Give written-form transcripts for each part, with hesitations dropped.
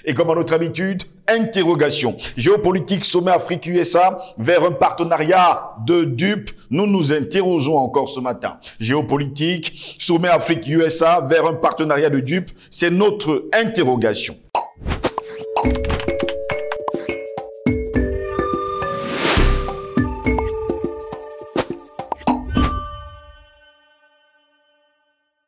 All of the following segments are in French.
Et comme à notre habitude, interrogation. Géopolitique, sommet Afrique-USA vers un partenariat de dupes. Nous nous interrogeons encore ce matin. Géopolitique, sommet Afrique-USA vers un partenariat de dupes. C'est notre interrogation.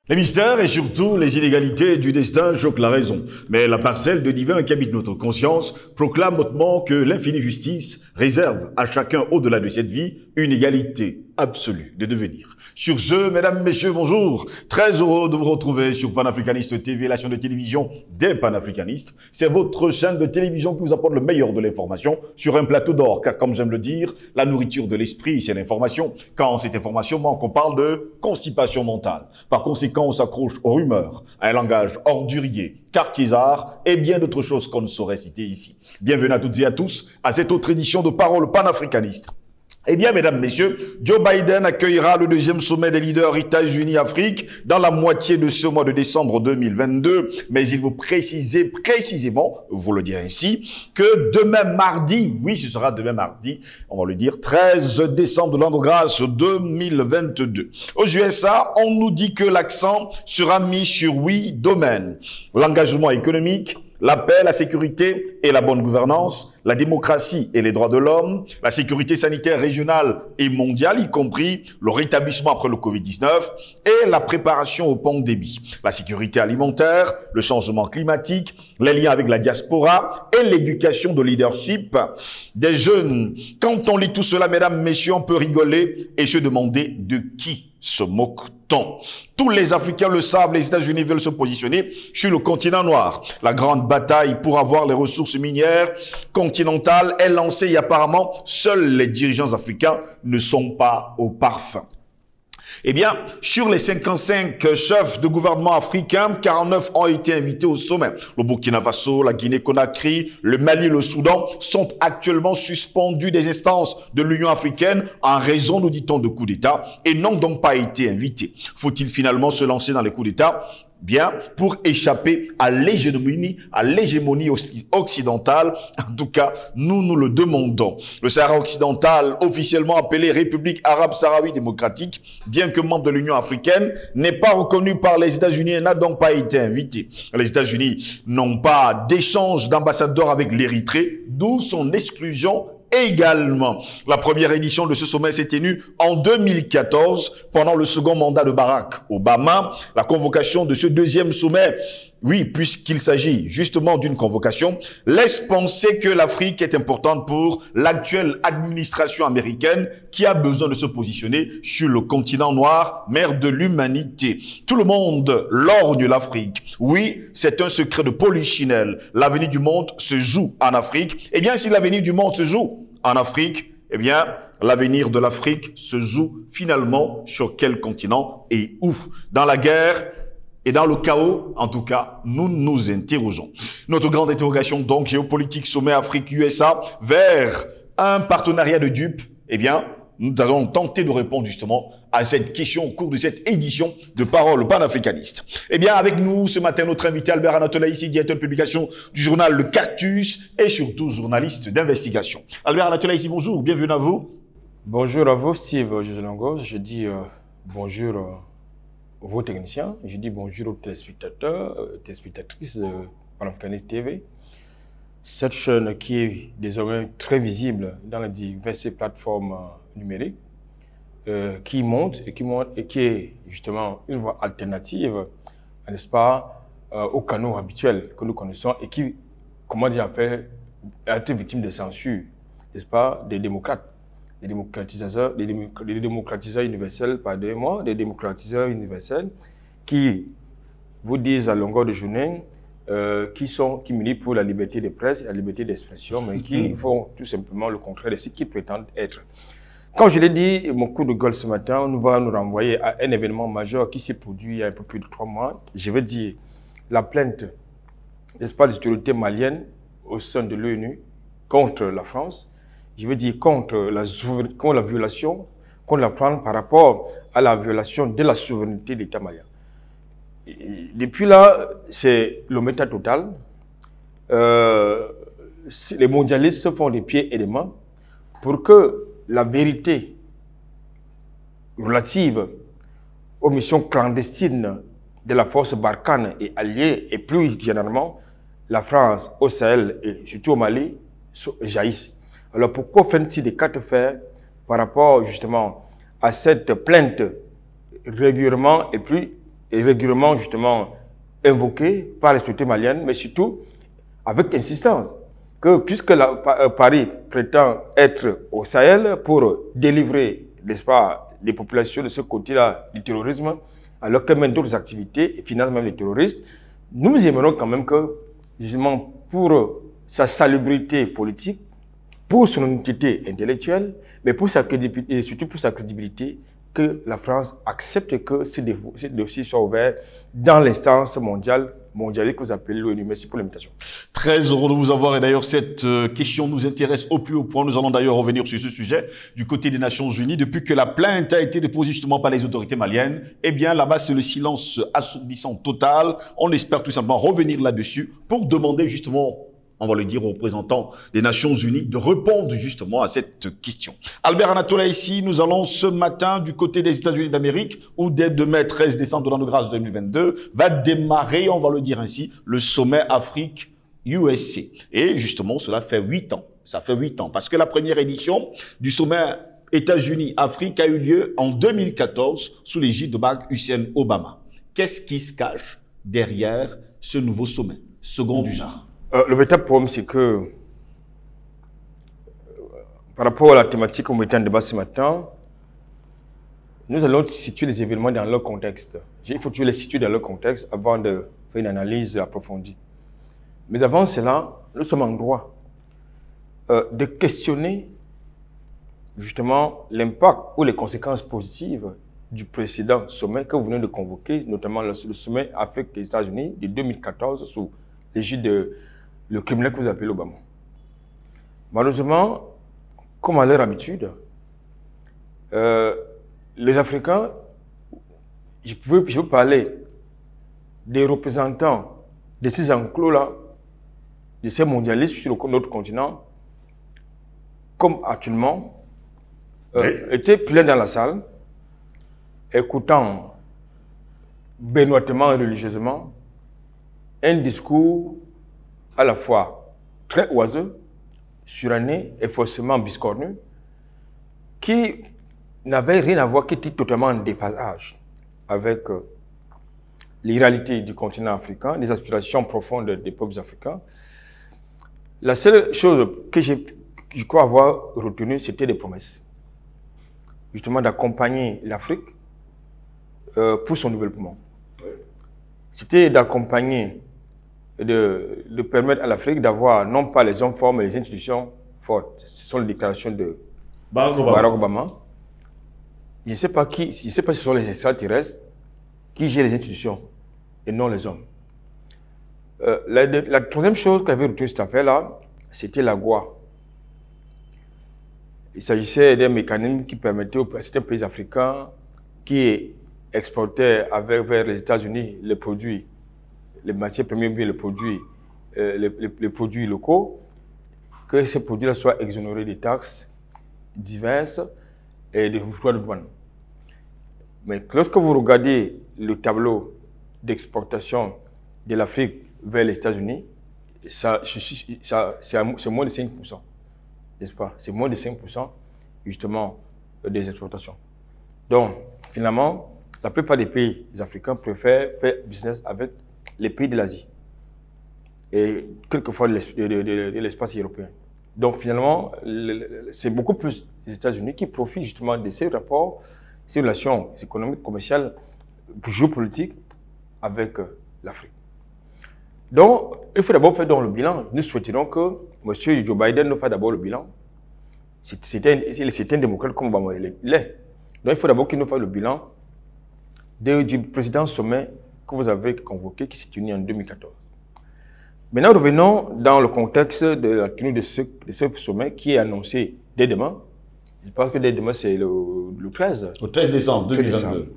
Les mystères et surtout les inégalités du destin choquent la raison. Mais la parcelle de divin qui habite notre conscience proclame hautement que l'infinie justice réserve à chacun au-delà de cette vie une égalité absolue de devenir. Sur ce, mesdames, messieurs, bonjour. Très heureux de vous retrouver sur Panafricaniste TV, la chaîne de télévision des panafricanistes. C'est votre chaîne de télévision qui vous apporte le meilleur de l'information sur un plateau d'or. Car comme j'aime le dire, la nourriture de l'esprit, c'est l'information. Quand cette information manque, on parle de constipation mentale. Par conséquent, on s'accroche aux rumeurs, à un langage ordurier, carquisard et bien d'autres choses qu'on ne saurait citer ici. Bienvenue à toutes et à tous à cette autre édition de Parole panafricaniste. Eh bien, mesdames, messieurs, Joe Biden accueillera le deuxième sommet des leaders États-Unis-Afrique dans la moitié de ce mois de décembre 2022. Mais il faut préciser précisément, vous le dire ainsi, que demain mardi, oui, ce sera demain mardi, on va le dire, 13 décembre de l'an de grâce 2022. Aux USA, on nous dit que l'accent sera mis sur 8 domaines. L'engagement économique, la paix, la sécurité et la bonne gouvernance, la démocratie et les droits de l'homme, la sécurité sanitaire régionale et mondiale, y compris le rétablissement après le Covid-19 et la préparation aux pandémies, la sécurité alimentaire, le changement climatique, les liens avec la diaspora et l'éducation de leadership des jeunes. Quand on lit tout cela, mesdames, messieurs, on peut rigoler et se demander de qui se moque-t-on? Tous les Africains le savent, les États-Unis veulent se positionner sur le continent noir. La grande bataille pour avoir les ressources minières continentales est lancée et apparemment, seuls les dirigeants africains ne sont pas au parfum. Eh bien, sur les 55 chefs de gouvernement africains, 49 ont été invités au sommet. Le Burkina Faso, la Guinée-Conakry, le Mali et le Soudan sont actuellement suspendus des instances de l'Union africaine en raison, nous dit-on, de coups d'État et n'ont donc pas été invités. Faut-il finalement se lancer dans les coups d'État? Bien, pour échapper à l'hégémonie occidentale. En tout cas, nous nous le demandons. Le Sahara occidental, officiellement appelé République arabe sahraoui démocratique, bien que membre de l'Union africaine, n'est pas reconnu par les États-Unis et n'a donc pas été invité. Les États-Unis n'ont pas d'échange d'ambassadeurs avec l'Érythrée, d'où son exclusion également. La première édition de ce sommet s'est tenue en 2014 pendant le second mandat de Barack Obama. La convocation de ce deuxième sommet, oui, puisqu'il s'agit justement d'une convocation, laisse penser que l'Afrique est importante pour l'actuelle administration américaine qui a besoin de se positionner sur le continent noir, mère de l'humanité. Tout le monde lorgne l'Afrique. Oui, c'est un secret de polichinelle. L'avenir du monde se joue en Afrique. Eh bien, si l'avenir du monde se joue en Afrique, eh bien, l'avenir de l'Afrique se joue finalement sur quel continent et où? Dans la guerre et dans le chaos, en tout cas, nous nous interrogeons. Notre grande interrogation, donc, géopolitique, sommet Afrique-USA vers un partenariat de dupes, eh bien, nous allons tenter de répondre justement à cette question au cours de cette édition de Parole panafricaniste. Eh bien, avec nous ce matin, notre invité Albert Anatole Haïssi, directeur de publication du journal Le Cactus et surtout journaliste d'investigation. Albert Anatole Haïssi, bonjour, bienvenue à vous. Bonjour à vous, Steve Joselangos. Je dis bonjour aux techniciens, je dis bonjour aux téléspectateurs, téléspectatrices de Panafricaniste TV. Cette chaîne qui est désormais très visible dans les diverses plateformes numériques, qui monte et qui est justement une voie alternative, n'est-ce pas, aux canaux habituels que nous connaissons et qui, comment dire, a été victime de censure, n'est-ce pas, des démocrates, des démocratiseurs universels, pardonnez-moi, des démocratiseurs universels qui vous disent à longueur de journée qui militent pour la liberté de presse et la liberté d'expression, mais qui font tout simplement le contraire de ce qu'ils prétendent être. Comme je l'ai dit, mon coup de gueule ce matin, nous va nous renvoyer à un événement majeur qui s'est produit il y a un peu plus de 3 mois. Je veux dire, la plainte, n'est-ce pas, des autorités maliennes au sein de l'ONU contre la France. Je veux dire, contre la violation, contre la France par rapport à la violation de la souveraineté de l'État malien. Et depuis là, c'est l'omerta total. les mondialistes font des pieds et des mains pour que la vérité relative aux missions clandestines de la force Barkhane et alliée, et plus généralement la France au Sahel et surtout au Mali, jaillissent. Alors pourquoi faire-t-il des cartes fer par rapport justement à cette plainte régulièrement régulièrement justement invoquée par les autorités maliennes, mais surtout avec insistance que puisque Paris prétend être au Sahel pour délivrer, n'est-ce pas, les populations de ce côté-là du terrorisme, alors que même d'autres activités et financent même les terroristes, nous aimerons quand même que, justement, pour sa salubrité politique, pour son honnêteté intellectuelle, mais pour sa crédibilité, et surtout pour sa crédibilité, que la France accepte que ces dossiers soient ouverts dans l'instance mondiale que vous appelez l'ONU. Merci pour l'invitation. Très heureux de vous avoir et d'ailleurs cette question nous intéresse au plus haut point. Nous allons d'ailleurs revenir sur ce sujet du côté des Nations Unies. Depuis que la plainte a été déposée justement par les autorités maliennes, eh bien là-bas c'est le silence assourdissant total. On espère tout simplement revenir là-dessus pour demander justement, on va le dire aux représentants des Nations Unies, de répondre justement à cette question. Albert Anatola ici, nous allons ce matin du côté des États-Unis d'Amérique, où dès demain 13 décembre de l'an de grâce 2022, va démarrer, on va le dire ainsi, le sommet Afrique-USA. Et justement, cela fait 8 ans. Ça fait 8 ans, parce que la première édition du sommet États-Unis-Afrique a eu lieu en 2014 sous l'égide de Barack Hussein Obama. Qu'est-ce qui se cache derrière ce nouveau sommet, second du genre? Le véritable problème, c'est que par rapport à la thématique qu'on mettait en débat ce matin, nous allons situer les événements dans leur contexte. Il faut toujours les situer dans leur contexte avant de faire une analyse approfondie. Mais avant cela, nous sommes en droit de questionner justement l'impact ou les conséquences positives du précédent sommet que vous venez de convoquer, notamment le sommet Afrique et États-Unis de 2014 sous l'égide de le criminel que vous appelez Obama. Malheureusement, comme à leur habitude, les Africains, je peux parler des représentants de ces enclos-là, de ces mondialistes sur notre continent, comme actuellement, étaient pleins dans la salle, écoutant benoîtement et religieusement un discours à la fois très oiseux, suranné et forcément biscornu, qui n'avait rien à voir, qui était totalement en déphasage avec les réalités du continent africain, les aspirations profondes des peuples africains. La seule chose que je crois avoir retenue, c'était des promesses. Justement d'accompagner l'Afrique pour son développement. C'était d'accompagner, de permettre à l'Afrique d'avoir non pas les hommes forts, mais les institutions fortes. Ce sont les déclarations de Barack Obama. Je ne sais pas si ce sont les extraterrestres qui gèrent les institutions et non les hommes. La troisième chose qu'avait retenue cette affaire-là, c'était l'AGOA. Il s'agissait d'un mécanisme qui permettait à certains pays africains qui exportaient vers les États-Unis les produits, les matières premières, les produits locaux, que ces produits-là soient exonérés des taxes diverses et des droits de douane. Mais lorsque vous regardez le tableau d'exportation de l'Afrique vers les États-Unis, c'est moins de 5%, n'est-ce pas? C'est moins de 5% justement des exportations. Donc, finalement, la plupart des pays africains préfèrent faire business avec les pays de l'Asie et quelquefois de l'espace européen. Donc, finalement, c'est beaucoup plus les États-Unis qui profitent justement de ces rapports, ces relations économiques, commerciales, géopolitiques avec l'Afrique. Donc, il faut d'abord faire le bilan. Nous souhaiterions que M. Joe Biden nous fasse d'abord le bilan. C'est un démocrate comme Obama l'est. Donc, il faut d'abord qu'il nous fasse le bilan du précédent sommet que vous avez convoqué, qui s'est tenu en 2014. Maintenant, revenons dans le contexte de la tenue de ce sommet qui est annoncé dès demain. Je pense que dès demain, c'est le 13. Au 13 décembre 2022.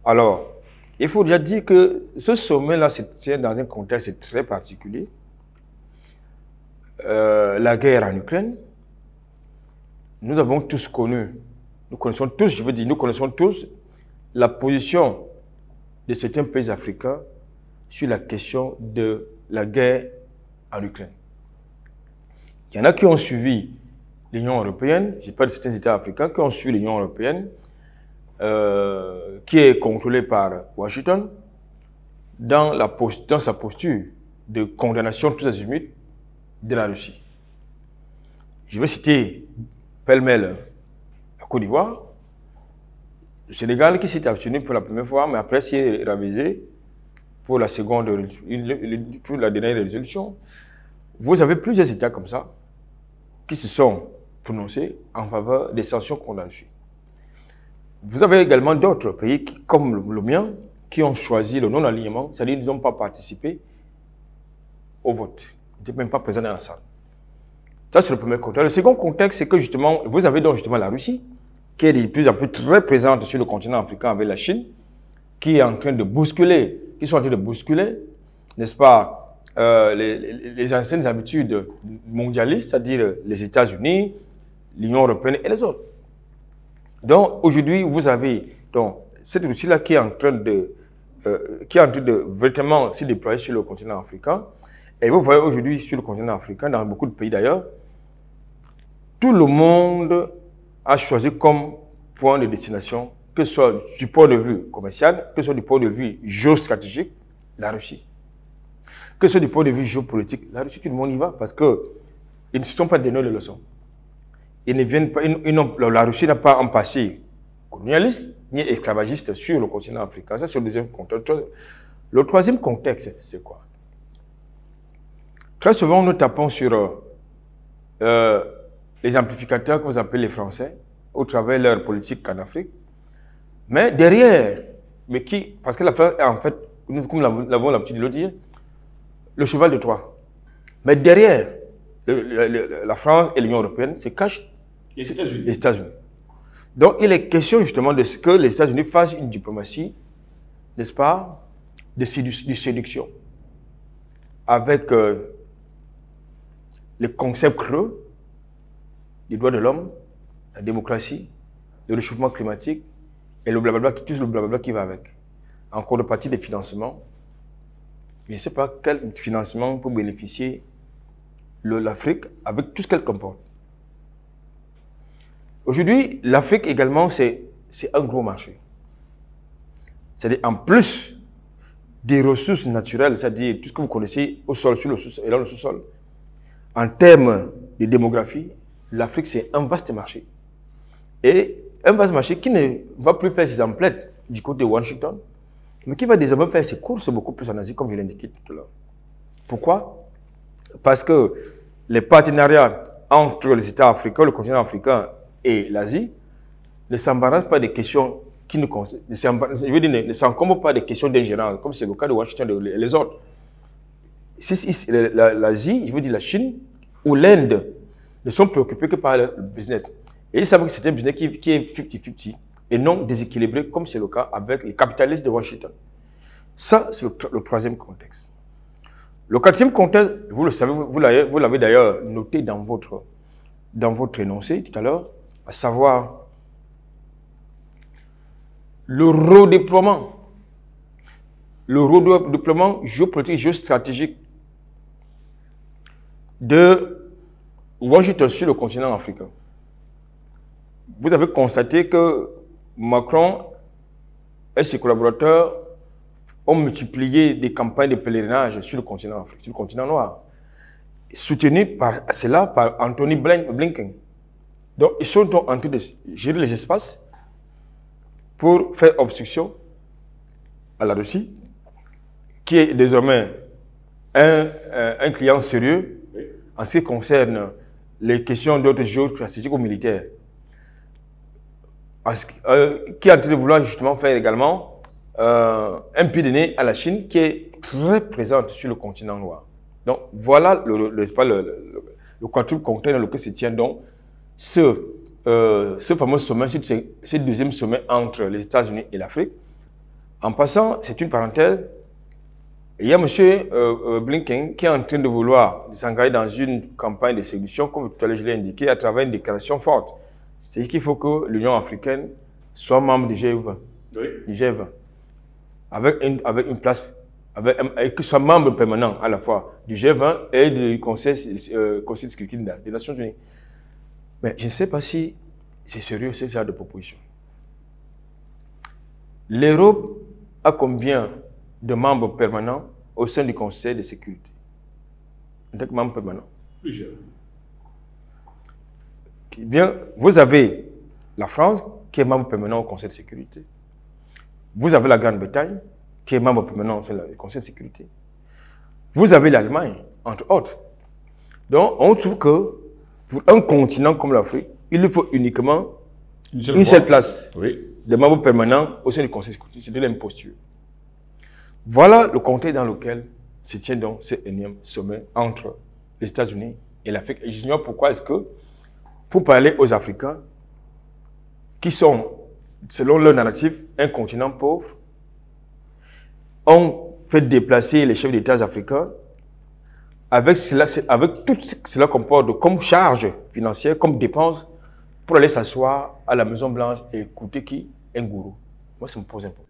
Alors, il faut déjà dire que ce sommet-là se tient dans un contexte très particulier, la guerre en Ukraine, nous avons tous connu, nous connaissons tous la position de certains pays africains sur la question de la guerre en Ukraine. Il y en a qui ont suivi l'Union européenne, je parle de certains États africains qui ont suivi l'Union européenne, qui est contrôlée par Washington, dans sa posture de condamnation tous azimuts de la Russie. Je vais citer pêle-mêle la Côte d'Ivoire, le Sénégal qui s'est abstenu pour la première fois, mais après s'est ravisé pour la dernière résolution. Vous avez plusieurs États comme ça qui se sont prononcés en faveur des sanctions contre la Russie. Vous avez également d'autres pays comme le mien qui ont choisi le non-alignement, c'est-à-dire qu'ils n'ont pas participé au vote. Ils n'étaient même pas présents dans la salle. Ça, c'est le premier contexte. Le second contexte, c'est que justement, vous avez donc justement la Russie, qui est de plus en plus très présente sur le continent africain avec la Chine, qui est en train de bousculer, n'est-ce pas, les anciennes habitudes mondialistes, c'est-à-dire les États-Unis, l'Union européenne et les autres. Donc, aujourd'hui, vous avez donc cette Russie-là qui est en train de véritablement se déployer sur le continent africain. Et vous voyez aujourd'hui sur le continent africain, dans beaucoup de pays d'ailleurs, tout le monde a choisi comme point de destination, que ce soit du point de vue commercial, que ce soit du point de vue géostratégique, la Russie. Que ce soit du point de vue géopolitique, la Russie, tout le monde y va parce qu'ils ne se sont pas donné les leçons. Ils ne viennent pas, la Russie n'a pas un passé colonialiste ni esclavagiste sur le continent africain. Ça, c'est le deuxième contexte. Le troisième contexte, c'est quoi? Très souvent, nous tapons sur les amplificateurs que vous appelez les Français, au travers de leur politique en Afrique. Mais derrière, parce que la France est en fait, comme nous l'avons l'habitude de le dire, le cheval de Troie. Mais derrière la France et l'Union européenne se cachent les États-Unis. Donc, il est question justement de ce que les États-Unis fassent une diplomatie, n'est-ce pas, de séduction, avec les concepts creux des droits de l'homme, la démocratie, le réchauffement climatique et le blablabla, tout le blablabla qui va avec. En contrepartie des financements, je ne sais pas quel financement peut bénéficier l'Afrique avec tout ce qu'elle comporte. Aujourd'hui, l'Afrique également, c'est un gros marché. C'est-à-dire, en plus des ressources naturelles, c'est-à-dire tout ce que vous connaissez au sol, sur le sous-sol et dans le sous-sol, en termes de démographie, l'Afrique, c'est un vaste marché. Et un vaste marché qui ne va plus faire ses emplettes du côté de Washington, mais qui va désormais faire ses courses beaucoup plus en Asie, comme je l'indiquais tout à l'heure. Pourquoi? Parce que les partenariats entre les États africains, le continent africain et l'Asie ne s'embarrassent pas des questions qui ne s'encombrent pas des questions d'ingérence, comme c'est le cas de Washington et les autres. L'Asie, je veux dire la Chine ou l'Inde, ne sont préoccupés que par le business. Et ils savent que c'est un business qui est 50-50 et non déséquilibré, comme c'est le cas avec les capitalistes de Washington. Ça, c'est le troisième contexte. Le quatrième contexte, vous le savez, vous l'avez d'ailleurs noté dans votre énoncé tout à l'heure, à savoir le redéploiement géopolitique, géostratégique de Washington sur le continent africain. Vous avez constaté que Macron et ses collaborateurs ont multiplié des campagnes de pèlerinage sur le continent africain, sur le continent noir, soutenus par Anthony Blinken. Donc, ils sont en train de gérer les espaces pour faire obstruction à la Russie, qui est désormais un client sérieux en ce qui concerne les questions d'ordre géostratégique ou militaire, qui est en train de vouloir justement faire également un pied de nez à la Chine, qui est très présente sur le continent noir. Donc, voilà le quatrième contexte dans lequel se tient donc ce fameux sommet, ce deuxième sommet entre les États-Unis et l'Afrique. En passant, c'est une parenthèse, Et il y a M. Blinken qui est en train de vouloir s'engager dans une campagne de séduction, comme tout à l'heure je l'ai indiqué, à travers une déclaration forte. C'est-à-dire qu'il faut que l'Union africaine soit membre du G20. Oui. Du G20. Avec une place, avec que soit membre permanent à la fois du G20 et du Conseil de sécurité des Nations Unies. Mais je ne sais pas si c'est sérieux ce genre de proposition. L'Europe a combien de membres permanents au sein du Conseil de sécurité? En tant que membre permanent. Plusieurs. Eh bien, vous avez la France qui est membre permanent au Conseil de sécurité. Vous avez la Grande-Bretagne qui est membre permanent au Conseil de sécurité. Vous avez l'Allemagne, entre autres. Donc, on trouve que pour un continent comme l'Afrique, il lui faut uniquement une seule place de membre permanent au sein du Conseil de sécurité. C'est de l'imposture. Voilà le contexte dans lequel se tient donc ce énième sommet entre les États-Unis et l'Afrique. Et j'ignore pourquoi est-ce que, pour parler aux Africains, qui sont, selon leur narratif, un continent pauvre, on fait déplacer les chefs d'État africains avec tout ce que cela comporte comme charge financière, comme dépense, pour aller s'asseoir à la Maison Blanche et écouter qui? Un gourou. Moi, ça me pose un problème.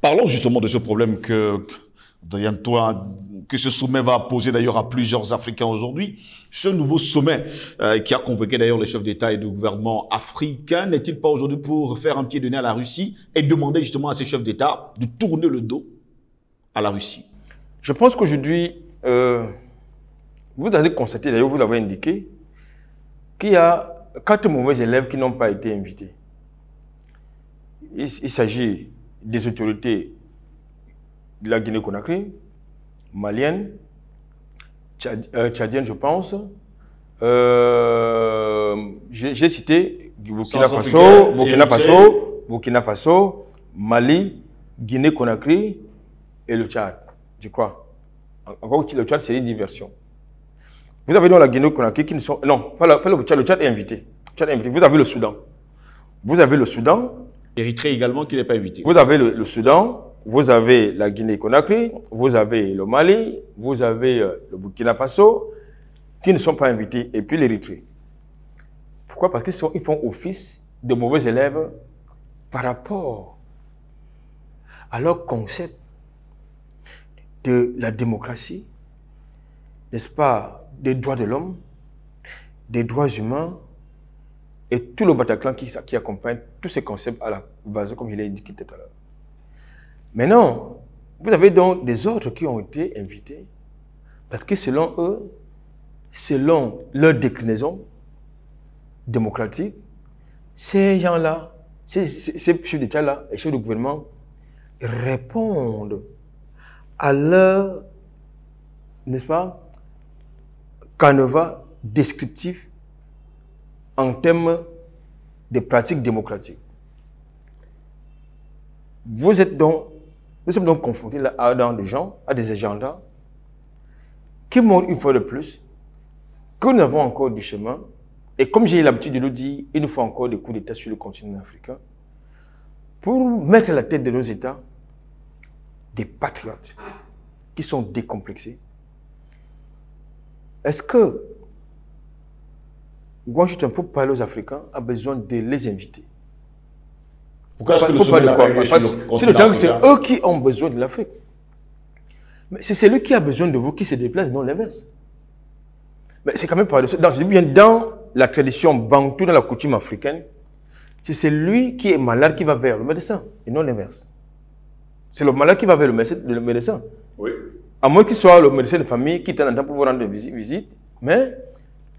Parlons justement de ce problème que ce sommet va poser d'ailleurs à plusieurs Africains aujourd'hui. Ce nouveau sommet qui a convoqué d'ailleurs les chefs d'État et de gouvernement africains, n'est-il pas aujourd'hui pour faire un pied de nez à la Russie et demander justement à ces chefs d'État de tourner le dos à la Russie? Je pense qu'aujourd'hui, vous allez constater, d'ailleurs vous l'avez indiqué, qu'il y a 4 mauvais élèves qui n'ont pas été invités. Il s'agit des autorités de la Guinée-Conakry, malienne, tchadienne, je pense. J'ai cité Burkina Faso, Mali, Guinée-Conakry et le Tchad, je crois. Encore le Tchad, c'est une diversion. Vous avez donc la Guinée-Conakry qui ne sont... Non, pas le Tchad, le Tchad est invité. Vous avez le Soudan. Vous avez le Soudan. Érythrée également qui n'est pas invité. Vous avez le Soudan, vous avez la Guinée-Conakry, vous avez le Mali, vous avez le Burkina Faso, qui ne sont pas invités, et puis l'Érythrée. Pourquoi? Parce qu'ils font office de mauvais élèves par rapport à leur concept de la démocratie, n'est-ce pas, des droits de l'homme, des droits humains, et tout le Bataclan qui accompagne tous ces concepts à la base, comme je l'ai indiqué tout à l'heure. Maintenant, vous avez donc des autres qui ont été invités, parce que selon eux, selon leur déclinaison démocratique, ces gens-là, ces chefs d'État-là et chefs de gouvernement répondent à leur, n'est-ce pas, canevas descriptif en termes de pratiques démocratiques. Nous sommes donc confrontés là à des gens, à des agendas qui montrent une fois de plus que nous avons encore du chemin. Et comme j'ai l'habitude de le dire, il nous faut encore des coups d'État sur le continent africain pour mettre à la tête de nos États des patriotes qui sont décomplexés. Est-ce que Washington, pour parler aux Africains, a besoin de les inviter? Pourquoi est-ce que le sommet n'a pas lieu sur le continent africain? C'est eux qui ont besoin de l'Afrique. Mais c'est celui qui a besoin de vous qui se déplace, non l'inverse. Mais c'est quand même pas dans la tradition bantou, dans la coutume africaine, c'est celui qui est malade qui va vers le médecin, et non l'inverse. C'est le malade qui va vers le médecin. Oui. À moins qu'il soit le médecin de famille qui t'en attend pour vous rendre visite, mais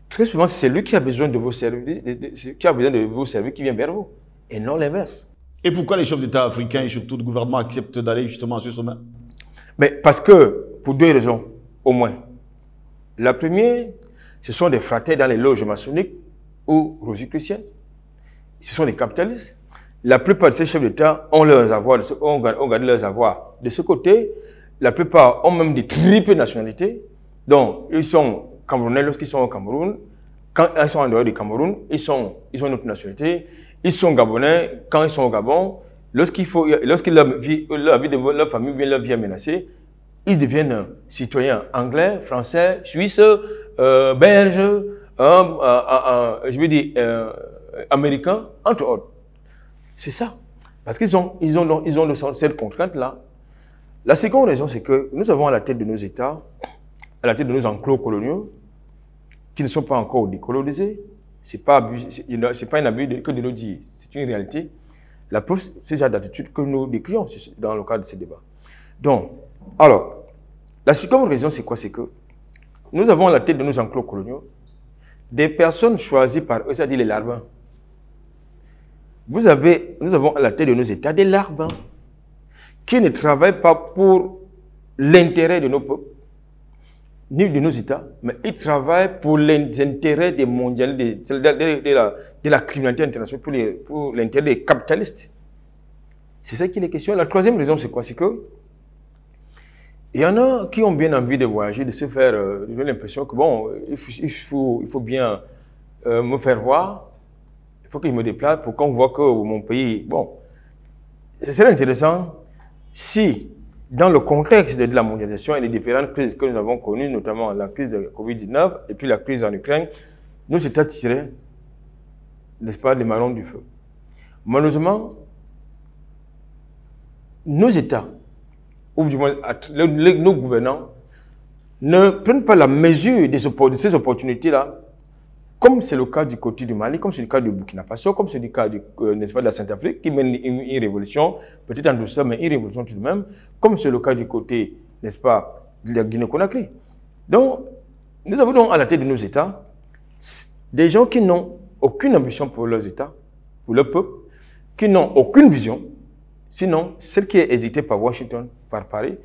très souvent, c'est lui qui a besoin de vos services, qui vient vers vous, et non l'inverse. Et pourquoi les chefs d'État africains et surtout le gouvernement acceptent d'aller justement à ce sommet? Mais parce que, pour 2 raisons, au moins. La première, ce sont des fraternes dans les loges maçonniques ou rosicruciennes. Ce sont des capitalistes. La plupart de ces chefs d'État ont leurs avoirs, ont gardé leurs avoirs. De ce côté, la plupart ont même des triples nationalités. Donc, ils sont Camerounais lorsqu'ils sont au Cameroun. Quand ils sont en dehors du Cameroun, ils ont une autre nationalité. Ils sont Gabonais quand ils sont au Gabon. Lorsque leur vie de leur famille ou bien leur vie est menacée, ils deviennent citoyens anglais, français, suisses, belges, je veux dire américains, entre autres. C'est ça. Parce qu'ils ont cette contrainte-là. La seconde raison, c'est que nous avons à la tête de nos États, à la tête de nos enclos coloniaux, qui ne sont pas encore décolonisés. Ce n'est pas un abus que de le dire. C'est une réalité. La preuve, c'est déjà d'attitude que nous décrions dans le cadre de ces débats. Donc, alors, la seconde raison, c'est quoi? C'est que nous avons à la tête de nos enclos coloniaux des personnes choisies par eux, c'est-à-dire les larbins. Nous avons à la tête de nos États des larbins qui ne travaillent pas pour l'intérêt de nos peuples, ni de nos États, mais ils travaillent pour les intérêts des mondialistes, de la criminalité internationale, pour l'intérêt des capitalistes. C'est ça qui est la question. La troisième raison, c'est quoi? C'est que il y en a qui ont bien envie de voyager, de se faire, donner l'impression que bon, il faut bien me faire voir, il faut que je me déplace pour qu'on voit que mon pays, bon, ce serait intéressant si, dans le contexte de la mondialisation et des différentes crises que nous avons connues, notamment la crise de Covid-19 et puis la crise en Ukraine, nos États tiraient, n'est-ce pas, des marrons du feu. Malheureusement, nos États, ou du moins nos gouvernants, ne prennent pas la mesure de ces opportunités-là, comme c'est le cas du côté du Mali, comme c'est le cas du Burkina Faso, comme c'est le cas n'est-ce pas, de la Centrafrique, qui mène une révolution, peut-être en douceur, mais une révolution tout de même, comme c'est le cas du côté, n'est-ce pas, de la Guinée-Conakry. Donc, nous avons donc à la tête de nos États des gens qui n'ont aucune ambition pour leurs États, pour leur peuple, qui n'ont aucune vision, sinon celle qui est hésitée par Washington, par Paris.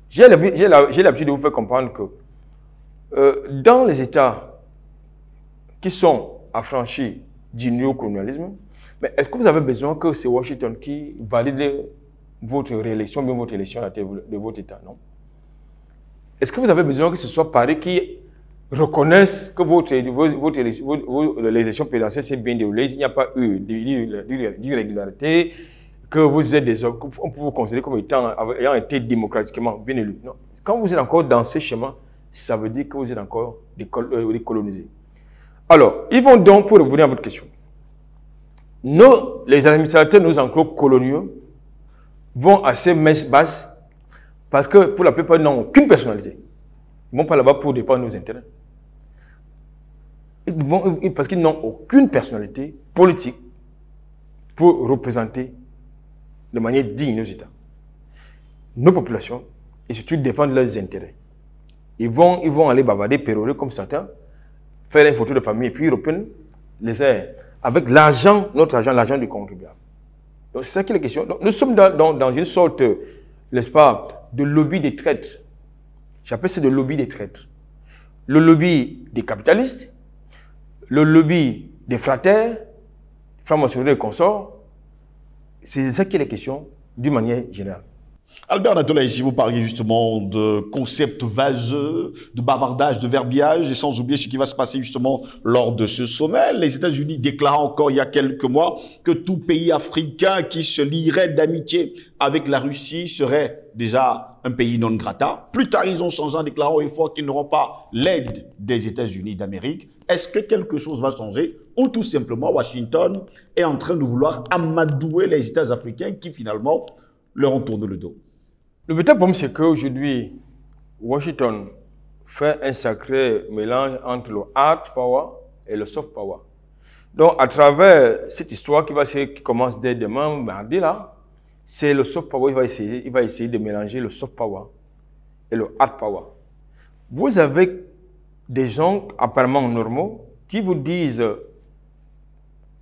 J'ai l'habitude de vous faire comprendre que dans les États qui sont affranchis du néocolonialisme, mais est-ce que vous avez besoin que c'est Washington qui valide votre réélection, bien votre élection à la tête de votre État, non? Est-ce que vous avez besoin que ce soit Paris qui reconnaisse que l'élection présidentielle s'est bien déroulée, il n'y a pas eu d'irrégularité, que vous êtes des hommes, qu'on peut vous considérer comme ayant été démocratiquement bien élus. Non. Quand vous êtes encore dans ces chemins, ça veut dire que vous êtes encore décolonisés. Alors, ils vont donc, pour revenir à votre question, les administrateurs de nos enclos coloniaux vont assez basses parce que pour la plupart, ils n'ont aucune personnalité. Ils ne vont pas là-bas pour défendre nos intérêts. Parce qu'ils n'ont aucune personnalité politique pour représenter de manière digne nos États, nos populations, et surtout défendre leurs intérêts. Ils vont aller bavarder, pérorer comme certains, faire une photo de famille et puis ils reprennent les airs avec l'argent, notre argent, l'argent du contribuable. Donc c'est ça qui est la question. Donc, nous sommes dans une sorte, n'est-ce pas, de lobby des traîtres. J'appelle ça de lobby des traîtres. Le lobby des capitalistes, le lobby des fraternes, francs-maçonnerie et consorts. C'est ça qui est la question d'une manière générale. Albert Natola, ici vous parliez justement de concepts vaseux, de bavardage, de verbiage, et sans oublier ce qui va se passer justement lors de ce sommet. Les États-Unis déclarent encore il y a quelques mois que tout pays africain qui se lierait d'amitié avec la Russie serait déjà un pays non grata. Plus tard, ils ont changé en déclarant une fois qu'ils n'auront pas l'aide des États-Unis d'Amérique. Est-ce que quelque chose va changer ou tout simplement Washington est en train de vouloir amadouer les États africains qui finalement leur ont tourné le dos? Le véritable problème, c'est qu'aujourd'hui, Washington fait un sacré mélange entre le hard power et le soft power. Donc, à travers cette histoire qui commence dès demain, mardi, là, c'est le soft power, il va essayer de mélanger le soft power et le hard power. Vous avez des gens apparemment normaux qui vous disent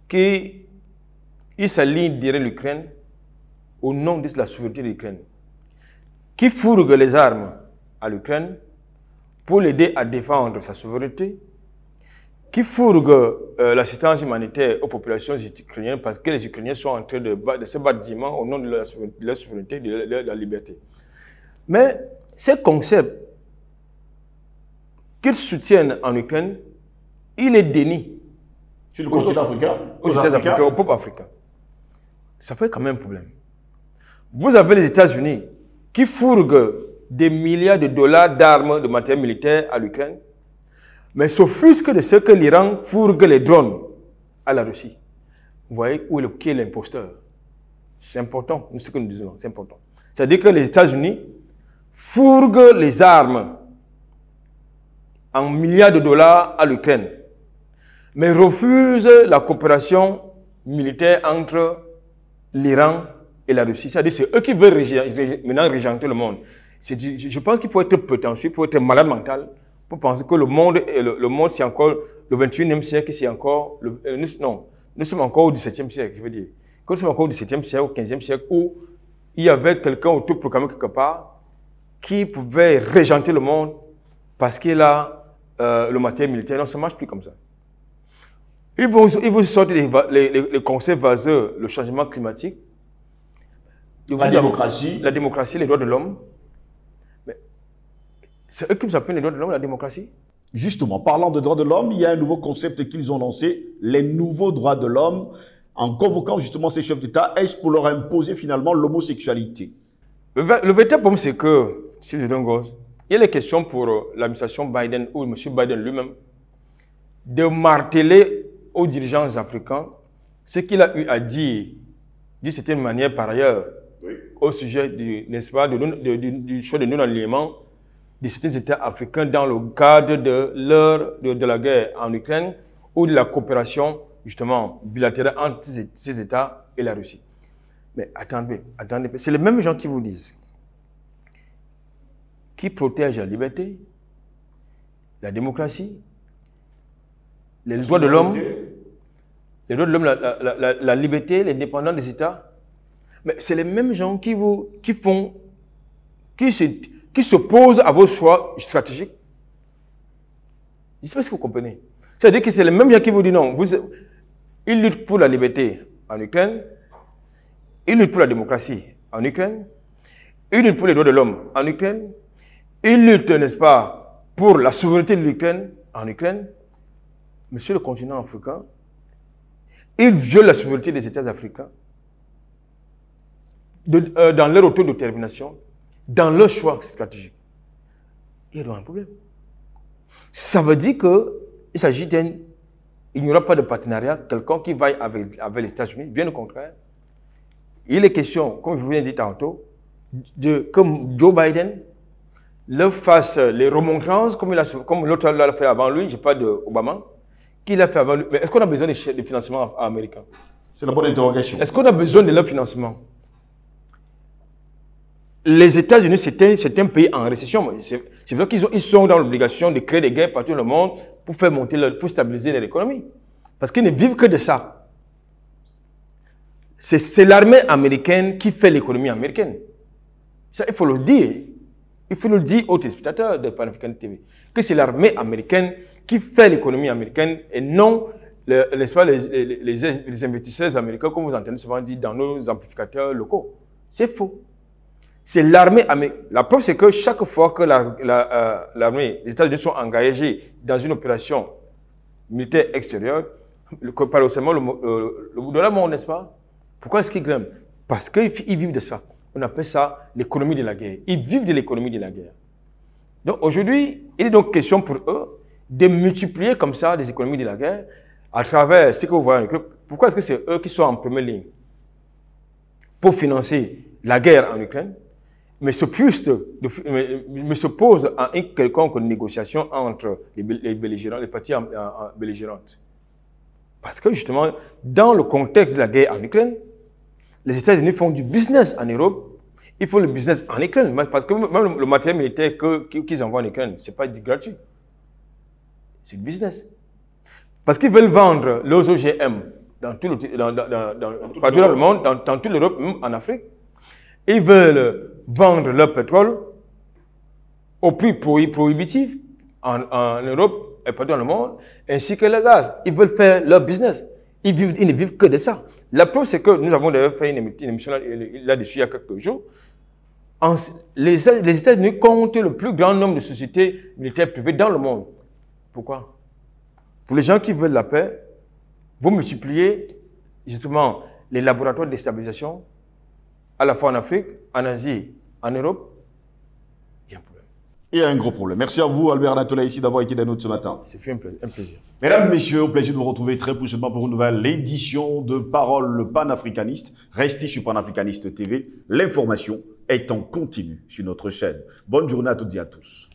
qu'ils s'alignent derrière l'Ukraine au nom de la souveraineté de l'Ukraine, qui fourguent les armes à l'Ukraine pour l'aider à défendre sa souveraineté, qui fourguent l'assistance humanitaire aux populations ukrainiennes parce que les Ukrainiens sont en train de se battre dignement au nom de leur souveraineté, de leur liberté. Mais ces concepts qu'ils soutiennent en Ukraine, ils les dénient. Sur le continent africain, aux États africains, au peuple africain. Ça fait quand même un problème. Vous avez les États-Unis qui fourguent des milliards de dollars d'armes, de matériel militaire à l'Ukraine, mais s'offusque de ce que l'Iran fourgue les drones à la Russie. Vous voyez qui est l'imposteur? C'est important, ce que nous disons, c'est important. C'est-à-dire que les États-Unis fourguent les armes en milliards de dollars à l'Ukraine, mais refusent la coopération militaire entre l'Iran et la Russie. C'est-à-dire que c'est eux qui veulent maintenant régenter le monde. Je pense qu'il faut être prétentieux, il faut être malade mental pour penser que le monde c'est encore le 21e siècle, c'est encore... non, nous sommes encore au 17e siècle, je veux dire. Quand nous sommes encore au 17e siècle, au 15e siècle, où il y avait quelqu'un autoproclamé quelque part qui pouvait régenter le monde parce qu'il a le matériel militaire. Non, ça ne marche plus comme ça. Ils vont sortir les concepts vaseux, le changement climatique. La démocratie. La démocratie, les droits de l'homme. C'est eux qui nous appellent les droits de l'homme, la démocratie. Justement, parlant de droits de l'homme, il y a un nouveau concept qu'ils ont lancé, les nouveaux droits de l'homme, en convoquant justement ces chefs d'État. Est-ce pour leur imposer finalement l'homosexualité? Le véritable problème, c'est que, si je donne gosse, il y a les questions pour l'administration Biden ou M. Biden lui-même de marteler aux dirigeants africains ce qu'il a eu à dire d'une certaine manière par ailleurs, oui, au sujet n'est-ce pas, du choix de non-alignement de certains États africains dans le cadre de la guerre en Ukraine ou de la coopération justement bilatérale entre ces États et la Russie. Mais attendez, c'est les mêmes gens qui vous disent qui protègent la liberté, la démocratie, les droits de l'homme, la liberté, l'indépendance des États. Mais c'est les mêmes gens qui s'opposent à vos choix stratégiques. Je ne sais pas si vous comprenez. C'est-à-dire que c'est les mêmes gens qui vous disent non, ils luttent pour la liberté en Ukraine, ils luttent pour la démocratie en Ukraine, ils luttent pour les droits de l'homme en Ukraine, ils luttent, n'est-ce pas, pour la souveraineté de l'Ukraine en Ukraine. Mais sur le continent africain, ils violent la souveraineté des États africains dans leur autodétermination, dans leur choix stratégique. Il y a un problème. Ça veut dire qu'il s'agit il n'y aura pas de partenariat, quelqu'un qui vaille avec les États-Unis, bien au contraire. Il est question, comme je vous l'ai dit tantôt, comme Joe Biden leur fasse les remontrances, comme l'autre l'a fait avant lui, je parle d'Obama, qu'il a fait avant lui. Mais est-ce qu'on a besoin de financement américain? C'est la bonne interrogation. Est-ce qu'on a besoin de leur financement? Les États-Unis, c'est un pays en récession. C'est vrai qu'ils sont dans l'obligation de créer des guerres partout dans le monde pour faire monter, pour stabiliser leur économie. Parce qu'ils ne vivent que de ça. C'est l'armée américaine qui fait l'économie américaine. Ça, il faut le dire. Il faut le dire aux téléspectateurs de Panafrican TV. Que c'est l'armée américaine qui fait l'économie américaine et non les investisseurs américains, comme vous entendez souvent dire dans nos amplificateurs locaux. C'est faux. C'est l'armée américaine. La preuve, c'est que chaque fois que l'armée, les États-Unis sont engagés dans une opération militaire extérieure, paradoxalement, le dollar monte, n'est-ce pas? Pourquoi est-ce qu'ils grimpent? Parce qu'ils vivent de ça. On appelle ça l'économie de la guerre. Ils vivent de l'économie de la guerre. Donc aujourd'hui, il est donc question pour eux de multiplier comme ça les économies de la guerre à travers ce que vous voyez. Pourquoi est-ce que c'est eux qui sont en première ligne pour financer la guerre en Ukraine, mais s'oppose à une quelconque négociation entre les belligérants, les parties belligérantes? Parce que justement, dans le contexte de la guerre en Ukraine, les États-Unis font du business en Europe, ils font le business en Ukraine, parce que même le matériel militaire qu'ils envoient en Ukraine, ce n'est pas gratuit. C'est du business. Parce qu'ils veulent vendre leurs OGM partout dans le monde, dans toute l'Europe, même en Afrique. Ils veulent vendre leur pétrole au prix prohibitif en Europe et partout dans le monde, ainsi que le gaz. Ils veulent faire leur business. Ils ne vivent que de ça. La preuve, c'est que nous avons d'ailleurs fait une émission là-dessus il y a quelques jours. Les États-Unis comptent le plus grand nombre de sociétés militaires privées dans le monde. Pourquoi? Pour les gens qui veulent la paix, vous multipliez justement les laboratoires de déstabilisation à la fois en Afrique, en Asie, en Europe Il y a un gros problème. Merci à vous, Albert Natola, ici, d'avoir été des nôtres ce matin. C'est fait un plaisir. Mesdames, messieurs, au plaisir de vous retrouver très prochainement pour une nouvelle édition de Parole panafricaniste. Restez sur Panafricaniste TV. L'information est en continu sur notre chaîne. Bonne journée à toutes et à tous.